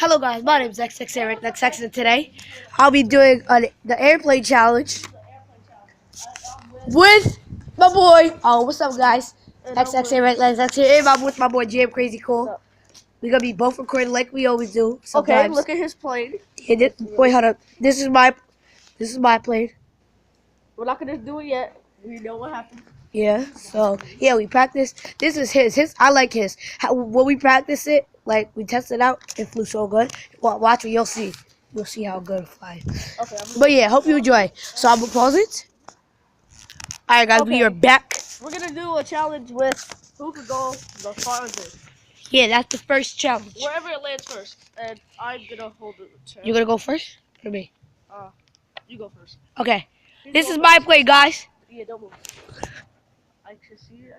Hello guys, my name is XX Eric XX, and today I'll be doing the airplane challenge with my boy. Oh, what's up guys? XX Eric XX here. I'm with my boy Jamcrazy Cool. We're gonna be both recording like we always do. Sometimes. Okay, look at his plane. Yeah, wait, hold up. This is my plane. We're not gonna do it yet. We know what happened. Yeah, so yeah, we practice. This is his. I like his. When we practice it, like we test it out, it flew so good. Watch it, you'll see. You'll see how good it flies. Okay. But yeah, hope you enjoy. So I'm gonna pause it. All right, guys, we are back. We're gonna do a challenge with who could go the farthest. Yeah, that's the first challenge. Wherever it lands first, and I'm gonna hold the chair. You gonna go first or me? You go first. Okay. This is my play, guys. Yeah, don't move. I can see it.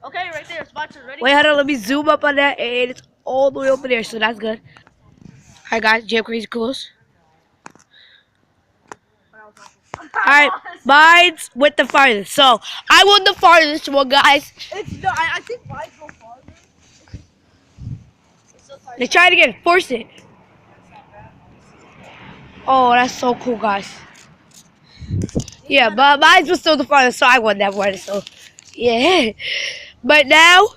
Okay, right there. It's my turn. Ready? Wait, hold on. Let me zoom up on that, and it's all the way over there, so that's good. All right, guys. Jamcrazy Cools. All right, mine's with the farthest. So I won the farthest one, guys. No, I think mine go farther. They tried again. Force it. Oh, that's so cool, guys. Yeah, but mine was still the farthest, so I won that one. So, yeah. But now,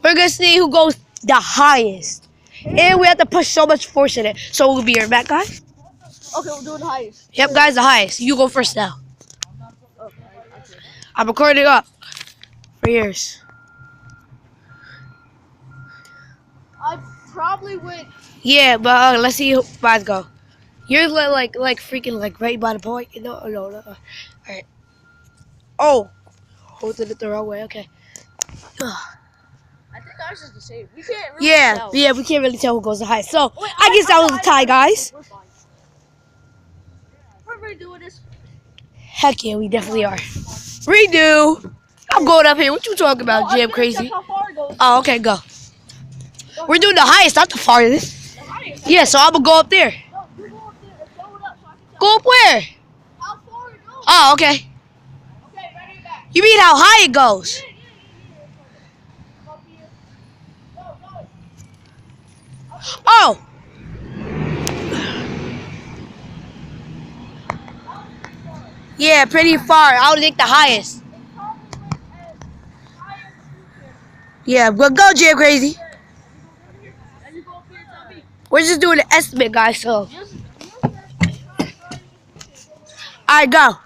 we're going to see who goes the highest. And we have to push so much force in it. So we'll be right back, guys. Okay, we'll do the highest. Yep, guys, the highest. You go first now. I'm recording up for yours. I probably would. Yeah, but let's see who mine go. Yours like freaking like right by the point. No. All right. Oh, holding it the wrong way. Okay. I think ours is the same. We can't really tell. Yeah, we can't really tell who goes the highest. So I guess that was a tie, guys. We're fine. We're redoing this. Heck yeah, we definitely are. Redo. I'm going up here. What you talking about, Jamcrazy? Oh, okay, go. We're doing the highest, not the farthest. Yeah, so I'm gonna go up there. No, you go up there and throw it up so I can Go up where? how far it goes. Oh, okay. Okay, ready, back. You mean how high it goes? Up here. Go. Oh. Yeah, pretty far. I would think the highest. Yeah, but go, Jamcrazy. We're just doing an estimate, guys. So, alright, go.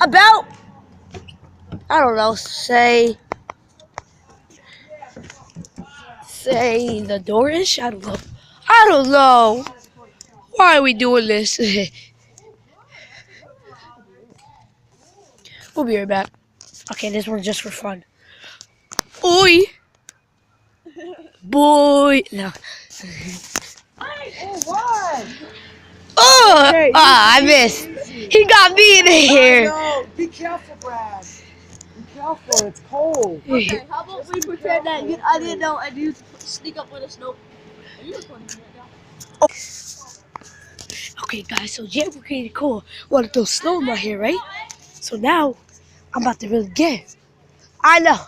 About I don't know. Say the door-ish. I don't know. Why are we doing this? We'll be right back. Okay, this one's just for fun. Oi! Boy! No. Oh! Hey, I missed. He got me in here. No, be careful, Brad. Be careful, it's cold. Okay, how about we pretend that I didn't know and you sneak up with a snow. Are you recording right now? Okay, guys, so Jamcrazy Cool wanted to throw snow in my hair, right? So now, I'm about to really get it. I know.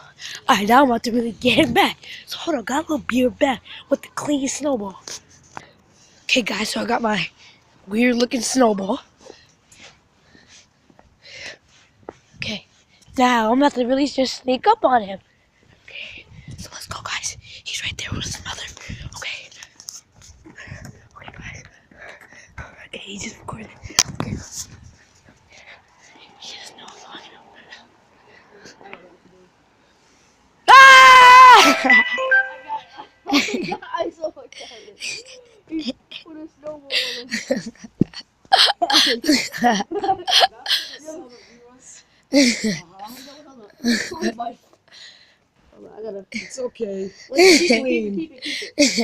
Alright, now I'm about to really get him back. So hold on, got a little beard back with the clean snowball. Okay, guys, so I got my weird looking snowball. Okay, now I'm about to really just sneak up on him. Okay, so let's go, guys. He's right there with his mother. Okay. Okay, guys. Okay, he just recorded. Okay. He doesn't know I'm on him. Ah! I saw my cat. He put a snowball on It's okay. Keep it. It's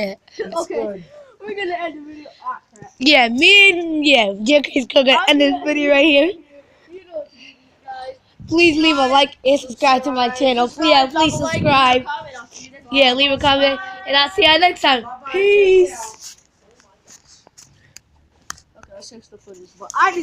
Okay, good. we're gonna end the video. Ah, crap. Yeah, Jamcrazy's gonna end this video right here. You know what to do, guys. Please leave a like and subscribe to my channel. Please subscribe. Yeah, leave a comment, and I'll see you next time. Peace. Okay, let's fix the footage. But I